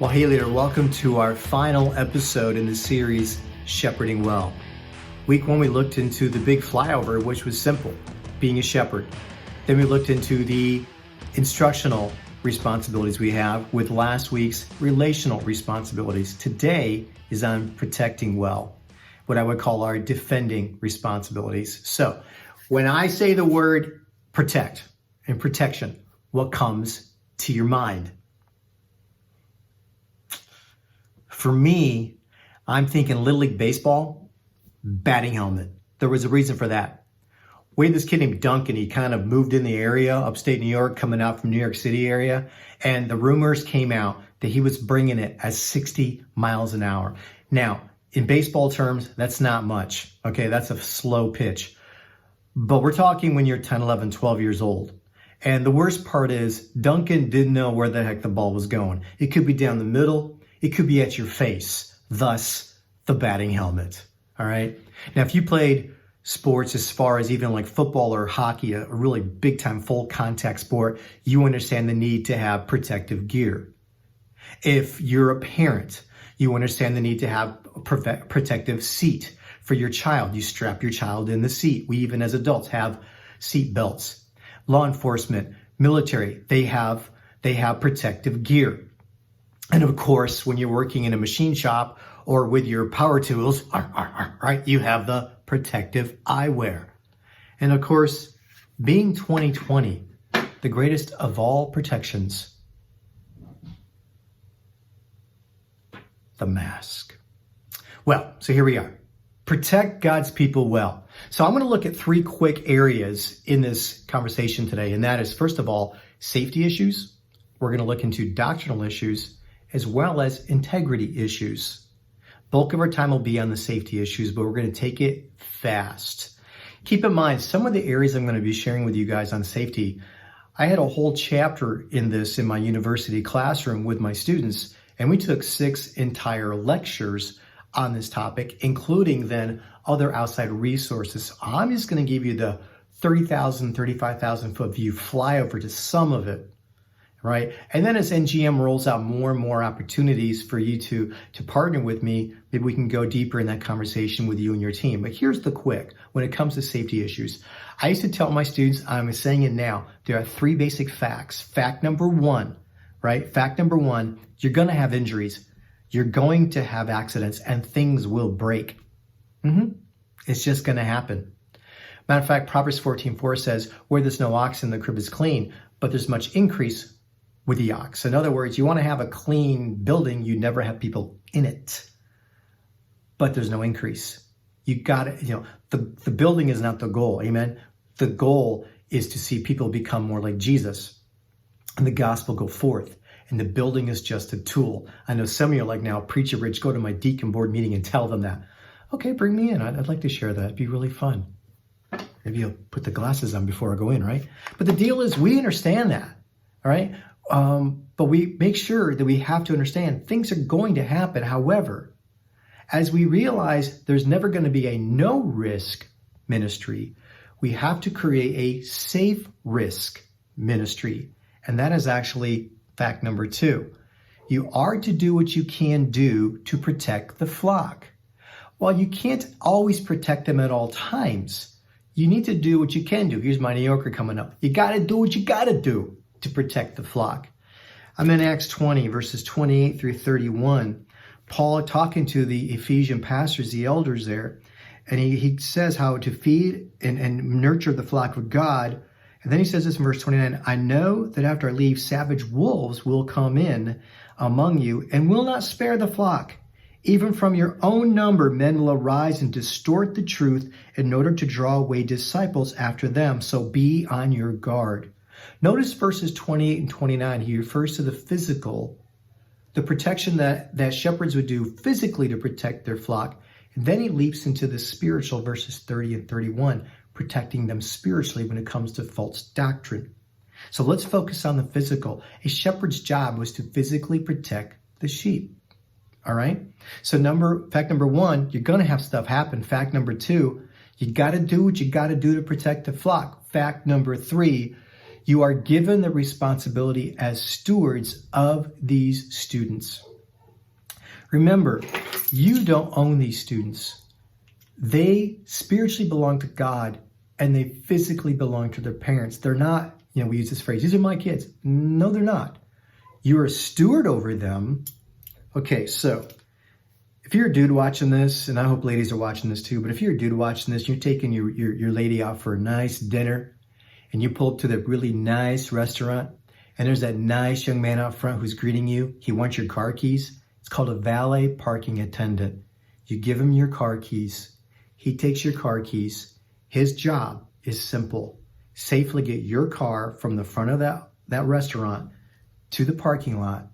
Well, hey there, welcome to our final episode in the series, Shepherding Well. Week 1, we looked into the big flyover, which was simple, being a shepherd. Then we looked into the instructional responsibilities we have with last week's relational responsibilities. Today is on protecting well, what I would call our defending responsibilities. So when I say the word protect and protection, what comes to your mind? For me, I'm thinking Little League Baseball, batting helmet. There was a reason for that. We had this kid named Duncan. He kind of moved in the area, upstate New York, coming out from New York City area. And the rumors came out that he was bringing it at 60 miles an hour. Now, in baseball terms, that's not much. Okay, that's a slow pitch. But we're talking when you're 10, 11, 12 years old. And the worst part is Duncan didn't know where the heck the ball was going. It could be down the middle. It could be at your face, thus the batting helmet, all right? Now, if you played sports as far as even like football or hockey, a really big-time full contact sport, you understand the need to have protective gear. If you're a parent, you understand the need to have a protective seat for your child. You strap your child in the seat. We even as adults have seat belts. Law enforcement, military, they have protective gear. And of course, when you're working in a machine shop or with your power tools, right, you have the protective eyewear. And of course, being 2020, the greatest of all protections, the mask. Well, so here we are. Protect God's people well. So I'm going to look at 3 quick areas in this conversation today. And that is, first of all, safety issues. We're going to look into doctrinal issues, as well as integrity issues. Bulk of our time will be on the safety issues, but we're going to take it fast. Keep in mind, some of the areas I'm going to be sharing with you guys on safety, I had a whole chapter in this in my university classroom with my students, and we took 6 entire lectures on this topic, including then other outside resources. I'm just going to give you the 30,000, 35,000 foot view flyover to some of it. Right. And then as NGM rolls out more and more opportunities for you to partner with me, maybe we can go deeper in that conversation with you and your team. But here's the quick, when it comes to safety issues, I used to tell my students, I'm saying it now, there are 3 basic facts. Fact number 1, right? Fact number 1, you're going to have injuries. You're going to have accidents and things will break. It's just going to happen. Matter of fact, Proverbs 14:4 says, where there's no oxen, the crib is clean, but there's much increase with the ox. In other words, you want to have a clean building, you never have people in it, but there's no increase. You got it. The building is not the goal. Amen. The goal is to see people become more like Jesus and the gospel go forth. And the building is just a tool. I know some of you are like, now, Preacher Rich, go to my deacon board meeting and tell them that. Okay, bring me in. I'd like to share that. It'd be really fun. Maybe you'll put the glasses on before I go in, right? But the deal is we understand that, all right? But we make sure that we have to understand things are going to happen. However, as we realize there's never going to be a no risk ministry, we have to create a safe risk ministry. And that is actually fact number 2. You are to do what you can do to protect the flock. While you can't always protect them at all times, you need to do what you can do. Here's my New Yorker coming up. You got to do what you got to do to protect the flock. I'm in Acts 20, verses 28 through 31. Paul talking to the Ephesian pastors, the elders there, and he says how to feed and nurture the flock of God. And then he says this in verse 29, I know that after I leave, savage wolves will come in among you and will not spare the flock. Even from your own number, men will arise and distort the truth in order to draw away disciples after them. So be on your guard. Notice verses 28 and 29. He refers to the physical, the protection that shepherds would do physically to protect their flock. And then he leaps into the spiritual, verses 30 and 31, protecting them spiritually when it comes to false doctrine. So let's focus on the physical. A shepherd's job was to physically protect the sheep. All right. So fact number 1, you're going to have stuff happen. Fact number 2, you got to do what you got to do to protect the flock. Fact number 3, You are given the responsibility as stewards of these students. Remember, you don't own these students. They spiritually belong to God and they physically belong to their parents. They're not, we use this phrase, these are my kids. No, they're not. You're a steward over them. Okay, so if you're a dude watching this, and I hope ladies are watching this too, but if you're a dude watching this, you're taking your lady out for a nice dinner and you pull up to the really nice restaurant and there's that nice young man out front who's greeting you. He wants your car keys. It's called a valet parking attendant. You give him your car keys. He takes your car keys. His job is simple. Safely get your car from the front of that restaurant to the parking lot.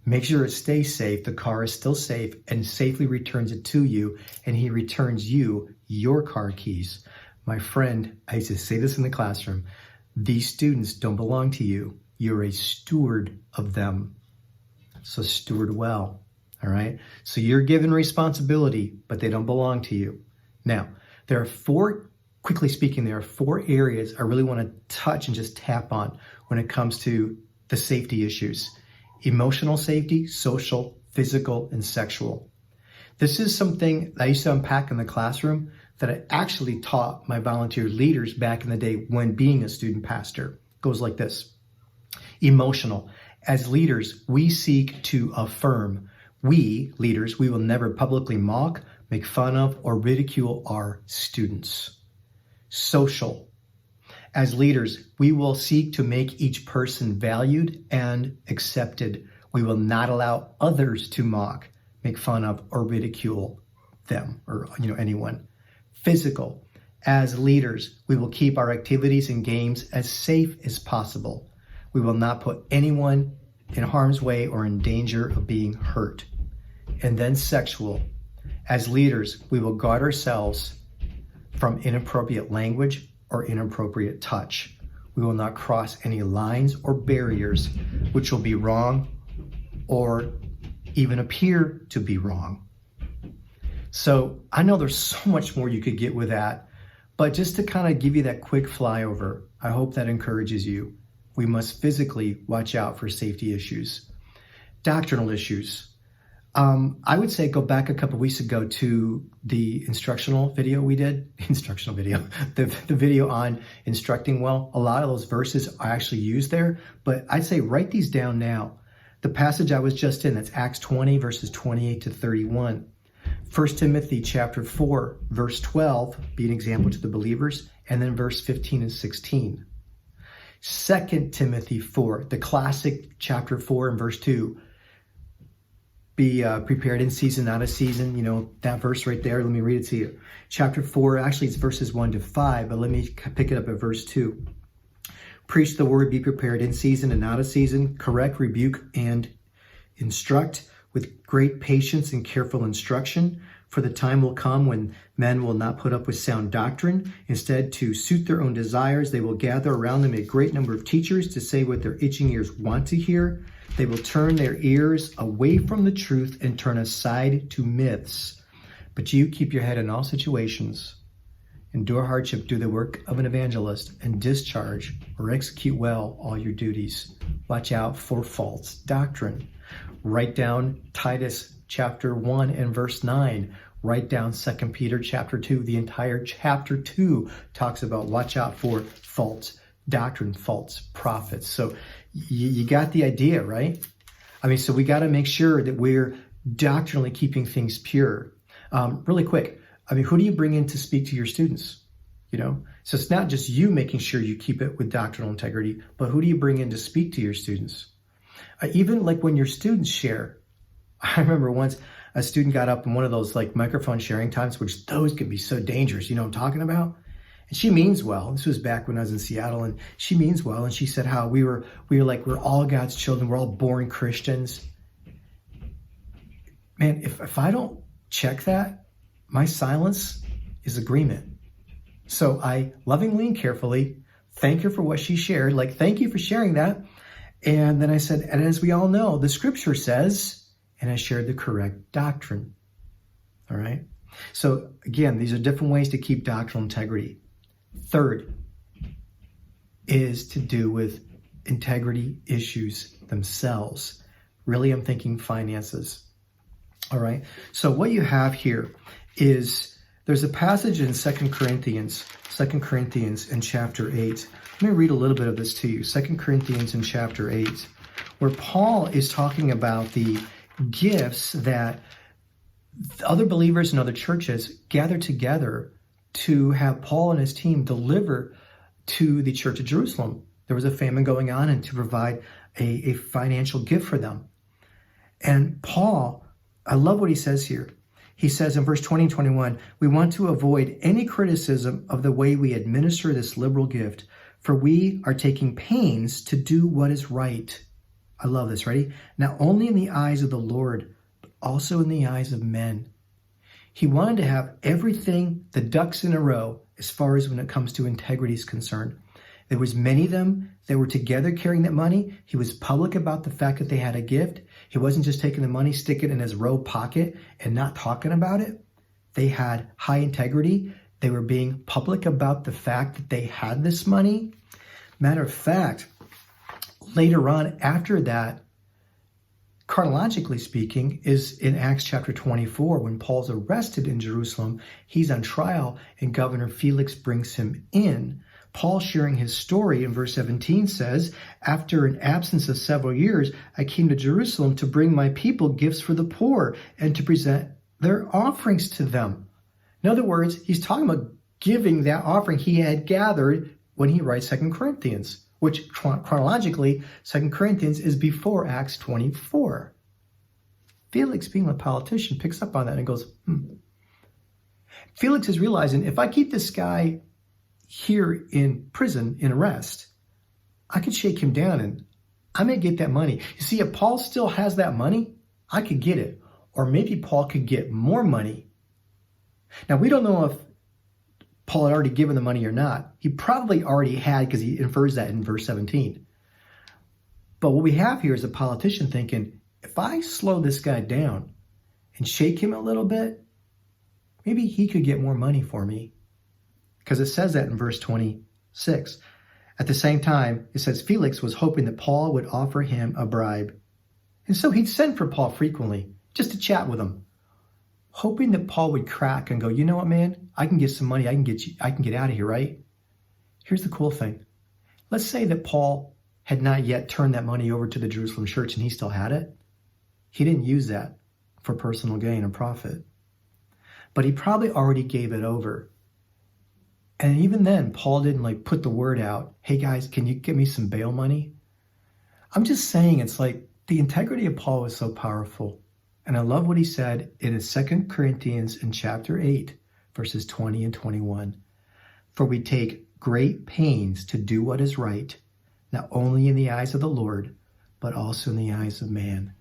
Make sure it stays safe, the car is still safe, and safely returns it to you, and he returns you your car keys. My friend, I used to say this in the classroom, these students don't belong to you. You're a steward of them. So steward well, all right? So you're given responsibility, but they don't belong to you. Now, quickly speaking, there are 4 areas I really want to touch and just tap on when it comes to the safety issues. Emotional safety, social, physical, and sexual. This is something I used to unpack in the classroom that I actually taught my volunteer leaders back in the day when being a student pastor. It goes like this. Emotional. As leaders, we seek to affirm. We, leaders, we will never publicly mock, make fun of, or ridicule our students. Social. As leaders, we will seek to make each person valued and accepted. We will not allow others to mock, make fun of, or ridicule them or anyone. Physical. As leaders, we will keep our activities and games as safe as possible. We will not put anyone in harm's way or in danger of being hurt. And then sexual. As leaders, we will guard ourselves from inappropriate language or inappropriate touch. We will not cross any lines or barriers which will be wrong or even appear to be wrong. So I know there's so much more you could get with that, but just to kind of give you that quick flyover, I hope that encourages you. We must physically watch out for safety issues. Doctrinal issues. I would say go back a couple weeks ago to the instructional video we did. The video on instructing well. A lot of those verses are actually used there, but I'd say write these down now. The passage I was just in, that's Acts 20, verses 28 to 31. 1 Timothy chapter 4, verse 12, be an example to the believers, and then verse 15 and 16. 2 Timothy 4, the classic chapter 4 and verse 2. Be prepared in season, out of season. That verse right there. Let me read it to you. Chapter 4, actually it's verses 1 to 5, but let me pick it up at verse 2. Preach the word, be prepared in season and out of season. Correct, rebuke, and instruct with great patience and careful instruction. For the time will come when men will not put up with sound doctrine. Instead, to suit their own desires, they will gather around them a great number of teachers to say what their itching ears want to hear. They will turn their ears away from the truth and turn aside to myths. But you keep your head in all situations. Endure hardship, do the work of an evangelist, and discharge or execute well all your duties. Watch out for false doctrine. Write down Titus chapter 1 and verse 9. Write down 2 Peter chapter 2. The entire chapter 2 talks about watch out for false doctrine, false prophets. So you got the idea, right? So we got to make sure that we're doctrinally keeping things pure. Really quick, who do you bring in to speak to your students? So it's not just you making sure you keep it with doctrinal integrity, but who do you bring in to speak to your students? Even like when your students share. I remember once a student got up in one of those like microphone sharing times, which those can be so dangerous. You know what I'm talking about? And she means well. This was back when I was in Seattle, and she means well. And she said how we're all God's children. We're all born Christians. Man, if I don't check that, my silence is agreement. So I lovingly and carefully thank her for what she shared. Like, thank you for sharing that. And then I said, and as we all know, the scripture says, and I shared the correct doctrine. All right. So again, these are different ways to keep doctrinal integrity. Third is to do with integrity issues themselves. Really, I'm thinking finances. All right. So what you have here is there's a passage in 2 Corinthians in chapter 8. Let me read a little bit of this to you. 2 Corinthians in chapter 8, where Paul is talking about the gifts that other believers in other churches gather together to have Paul and his team deliver to the church of Jerusalem. There was a famine going on, and to provide a financial gift for them. And Paul, I love what he says here. He says in verse 20 and 21, we want to avoid any criticism of the way we administer this liberal gift, for we are taking pains to do what is right. I love this. Ready? Not only in the eyes of the Lord, but also in the eyes of men. He wanted to have everything, the ducks in a row, as far as when it comes to integrity is concerned. There was many of them that were together carrying that money. He was public about the fact that they had a gift. He wasn't just taking the money, sticking it in his robe pocket and not talking about it. They had high integrity. They were being public about the fact that they had this money. Matter of fact, later on after that, chronologically speaking, is in Acts chapter 24, when Paul's arrested in Jerusalem. He's on trial and Governor Felix brings him in. Paul, sharing his story in verse 17, says, after an absence of several years, I came to Jerusalem to bring my people gifts for the poor and to present their offerings to them. In other words, he's talking about giving that offering he had gathered when he writes 2 Corinthians, which chronologically, 2 Corinthians is before Acts 24. Felix, being a politician, picks up on that and goes, Felix is realizing, if I keep this guy here in prison, in arrest, I could shake him down and I may get that money. You see, if Paul still has that money, I could get it. Or maybe Paul could get more money. Now, we don't know if Paul had already given the money or not. He probably already had, because he infers that in verse 17. But what we have here is a politician thinking, if I slow this guy down and shake him a little bit, maybe he could get more money for me. Because it says that in verse 26. At the same time, it says Felix was hoping that Paul would offer him a bribe. And so he'd send for Paul frequently, just to chat with him, hoping that Paul would crack and go, you know what, man, I can get some money. I can get out of here, right? Here's the cool thing. Let's say that Paul had not yet turned that money over to the Jerusalem church and he still had it. He didn't use that for personal gain or profit. But he probably already gave it over. And even then, Paul didn't put the word out, hey guys, can you give me some bail money? I'm just saying, it's like the integrity of Paul was so powerful. And I love what he said in his 2 Corinthians in chapter 8, verses 20 and 21. For we take great pains to do what is right, not only in the eyes of the Lord, but also in the eyes of man.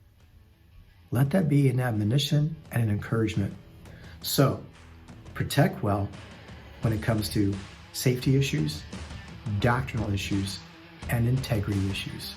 Let that be an admonition and an encouragement. So, protect well when it comes to safety issues, doctrinal issues, and integrity issues.